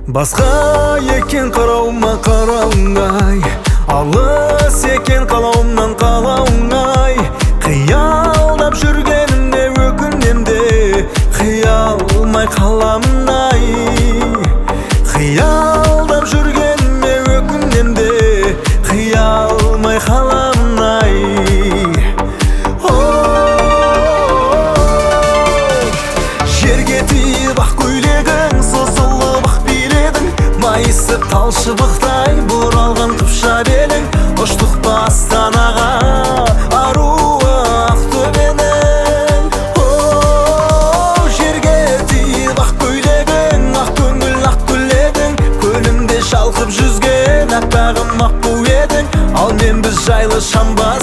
Басқа екен қарауыма қарауыңай, алыс екен қалауымнан қалауыңай. Қиялдап жүргенімде өкінемде, қиялмай қаламын-ай. Қиялдап жүргеніме өкінемде, қиялмай қаламын-ай. Жерге тиіп ақ көйлегің, созылып ақ биледің, майысып талшыбықтай бұралған қыпша белің. Ұштық Астанаға, аруы Ақтөбенің. Жерге тиіп ақ көйлегің, ақ көңіл ақ гүледің, көлімде шалқып жүзген аппағым аққу едің. Ал мен біз жайлы шамба